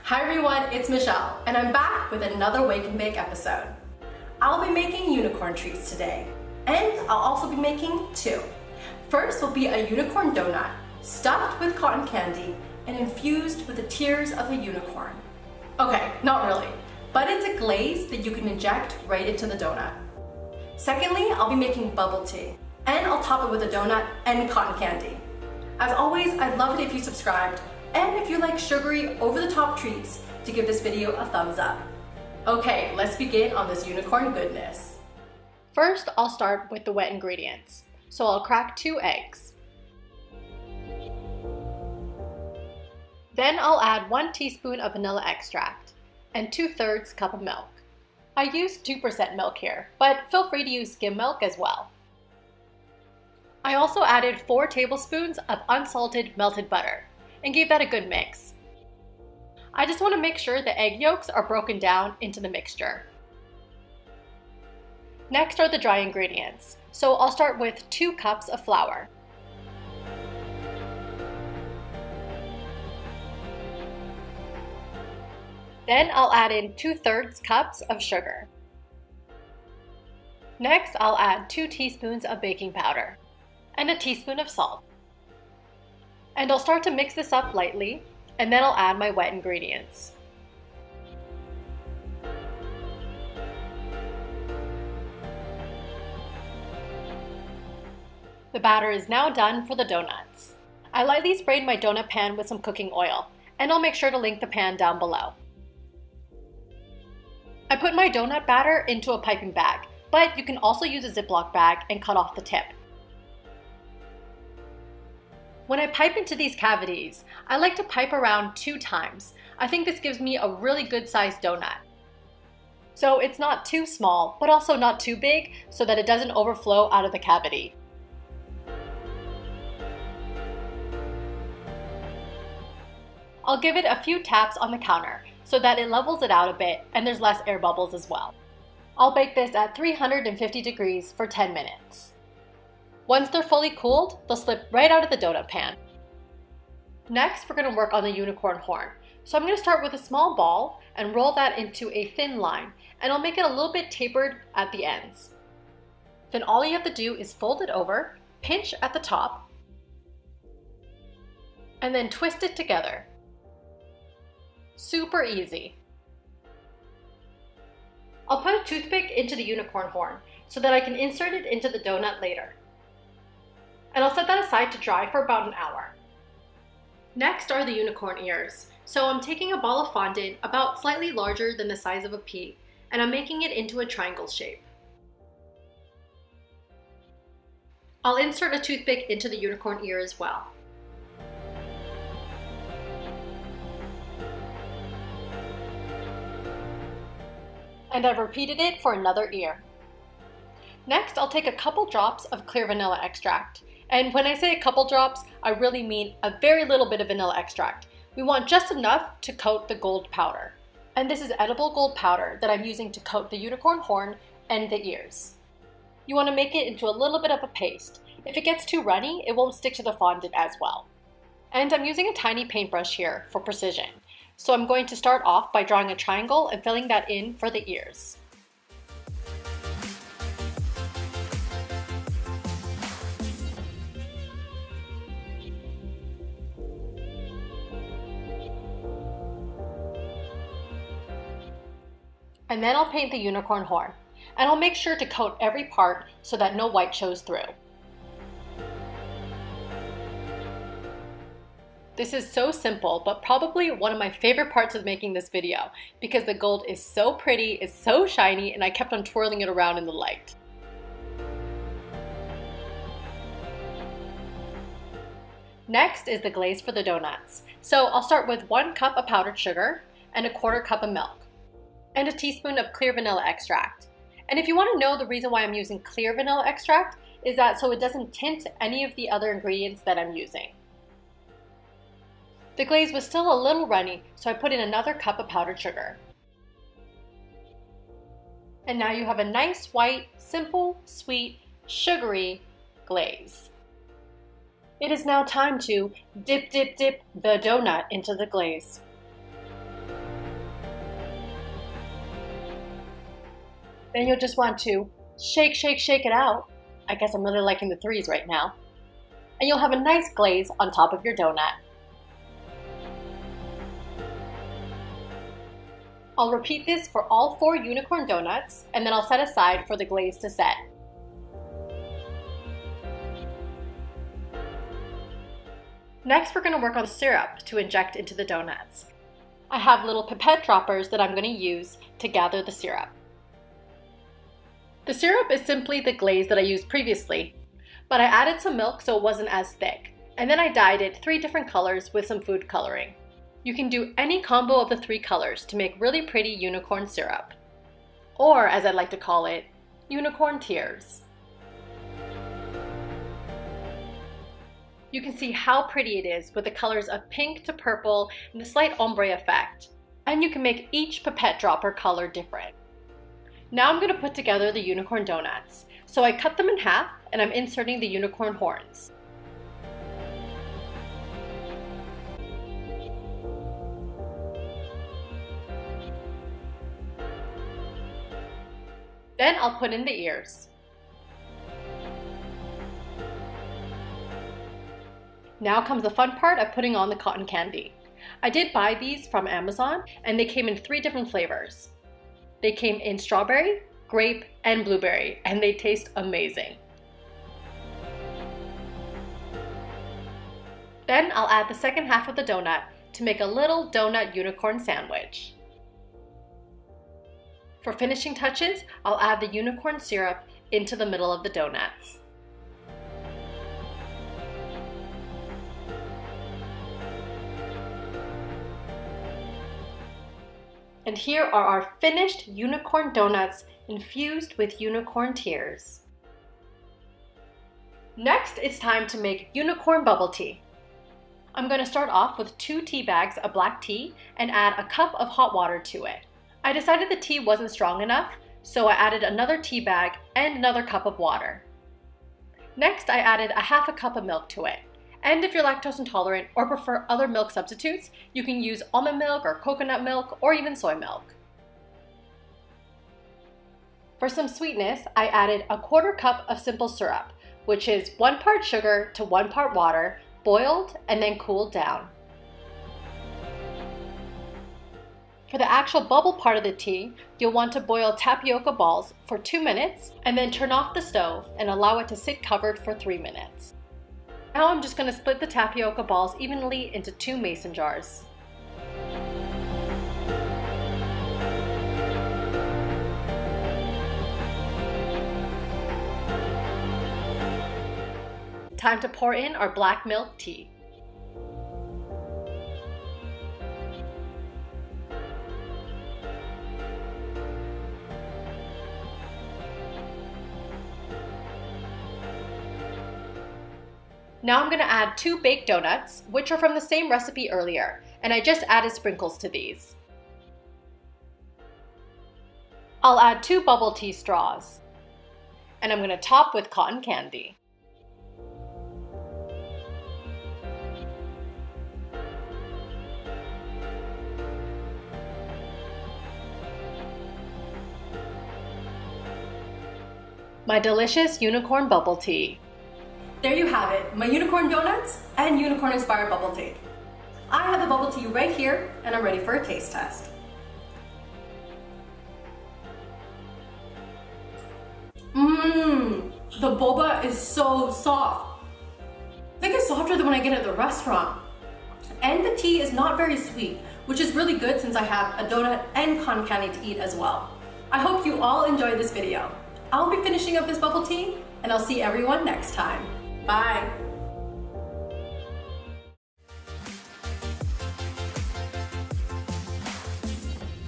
Hi everyone, it's Michelle, and I'm back with another Wake and Bake episode. I'll be making unicorn treats today, and I'll also be making two. First will be a unicorn donut, stuffed with cotton candy and infused with the tears of a unicorn. Okay, not really, but it's a glaze that you can inject right into the donut. Secondly, I'll be making bubble tea, and I'll top it with a donut and cotton candy. As always, I'd love it if you subscribed, and if you like sugary, over-the-top treats, to give this video a thumbs up. Okay, let's begin on this unicorn goodness. First, I'll start with the wet ingredients. So I'll crack 2 eggs. Then I'll add 1 teaspoon of vanilla extract and 2/3 cup of milk. I used 2% milk here, but feel free to use skim milk as well. I also added 4 tablespoons of unsalted melted butter and gave that a good mix. I just want to make sure the egg yolks are broken down into the mixture. Next are the dry ingredients. So I'll start with 2 cups of flour. Then I'll add in 2/3 cups of sugar. Next, I'll add 2 teaspoons of baking powder and a teaspoon of salt. And I'll start to mix this up lightly, and then I'll add my wet ingredients. The batter is now done for the donuts. I lightly sprayed my donut pan with some cooking oil, and I'll make sure to link the pan down below. I put my donut batter into a piping bag, but you can also use a Ziploc bag and cut off the tip. When I pipe into these cavities, I like to pipe around 2 times. I think this gives me a really good sized donut. So it's not too small, but also not too big, so that it doesn't overflow out of the cavity. I'll give it a few taps on the counter so that it levels it out a bit and there's less air bubbles as well. I'll bake this at 350 degrees for 10 minutes. Once they're fully cooled, they'll slip right out of the donut pan. Next, we're going to work on the unicorn horn. So I'm going to start with a small ball and roll that into a thin line, and I'll make it a little bit tapered at the ends. Then all you have to do is fold it over, pinch at the top, and then twist it together. Super easy. I'll put a toothpick into the unicorn horn so that I can insert it into the donut later. And I'll set that aside to dry for about an hour. Next are the unicorn ears. So I'm taking a ball of fondant about slightly larger than the size of a pea, and I'm making it into a triangle shape. I'll insert a toothpick into the unicorn ear as well. And I've repeated it for another ear. Next, I'll take a couple drops of clear vanilla extract. And when I say a couple drops, I really mean a very little bit of vanilla extract. We want just enough to coat the gold powder. And this is edible gold powder that I'm using to coat the unicorn horn and the ears. You want to make it into a little bit of a paste. If it gets too runny, it won't stick to the fondant as well. And I'm using a tiny paintbrush here for precision. So I'm going to start off by drawing a triangle and filling that in for the ears. And then I'll paint the unicorn horn. And I'll make sure to coat every part so that no white shows through. This is so simple, but probably one of my favorite parts of making this video because the gold is so pretty, it's so shiny, and I kept on twirling it around in the light. Next is the glaze for the donuts. So I'll start with 1 cup of powdered sugar and a 1/4 cup of milk and a teaspoon of clear vanilla extract. And if you want to know the reason why I'm using clear vanilla extract is that so it doesn't tint any of the other ingredients that I'm using. The glaze was still a little runny, so I put in another cup of powdered sugar. And now you have a nice white, simple, sweet, sugary glaze. It is now time to dip the donut into the glaze. Then you'll just want to shake, shake, shake it out. I guess I'm really liking the threes right now. And you'll have a nice glaze on top of your donut. I'll repeat this for all 4 unicorn donuts, and then I'll set aside for the glaze to set. Next, we're going to work on syrup to inject into the donuts. I have little pipette droppers that I'm going to use to gather the syrup. The syrup is simply the glaze that I used previously, but I added some milk so it wasn't as thick, and then I dyed it 3 different colors with some food coloring. You can do any combo of the 3 colors to make really pretty unicorn syrup, or as I like to call it, unicorn tears. You can see how pretty it is with the colors of pink to purple and the slight ombre effect, and you can make each pipette dropper color different. Now I'm going to put together the unicorn donuts, so I cut them in half and I'm inserting the unicorn horns. Then I'll put in the ears. Now comes the fun part of putting on the cotton candy. I did buy these from Amazon and they came in 3 different flavors. They came in strawberry, grape, and blueberry, and they taste amazing. Then I'll add the second half of the donut to make a little donut unicorn sandwich. For finishing touches, I'll add the unicorn syrup into the middle of the donuts. And here are our finished unicorn donuts infused with unicorn tears. Next, it's time to make unicorn bubble tea. I'm going to start off with 2 tea bags of black tea and add a cup of hot water to it. I decided the tea wasn't strong enough, so I added another tea bag and another cup of water. Next, I added a half a cup of milk to it. And if you're lactose intolerant or prefer other milk substitutes, you can use almond milk or coconut milk or even soy milk. For some sweetness, I added a 1/4 cup of simple syrup, which is 1 part sugar to 1 part water, boiled and then cooled down. For the actual bubble part of the tea, you'll want to boil tapioca balls for 2 minutes and then turn off the stove and allow it to sit covered for 3 minutes. Now I'm just going to split the tapioca balls evenly into 2 mason jars. Time to pour in our black milk tea. Now I'm going to add 2 baked donuts, which are from the same recipe earlier, and I just added sprinkles to these. I'll add 2 bubble tea straws, and I'm going to top with cotton candy. My delicious unicorn bubble tea. There you have it, my unicorn donuts and unicorn inspired bubble tea. I have the bubble tea right here and I'm ready for a taste test. The boba is so soft. I think it's softer than when I get it at the restaurant. And the tea is not very sweet, which is really good since I have a donut and cotton candy to eat as well. I hope you all enjoyed this video. I'll be finishing up this bubble tea and I'll see everyone next time. Bye.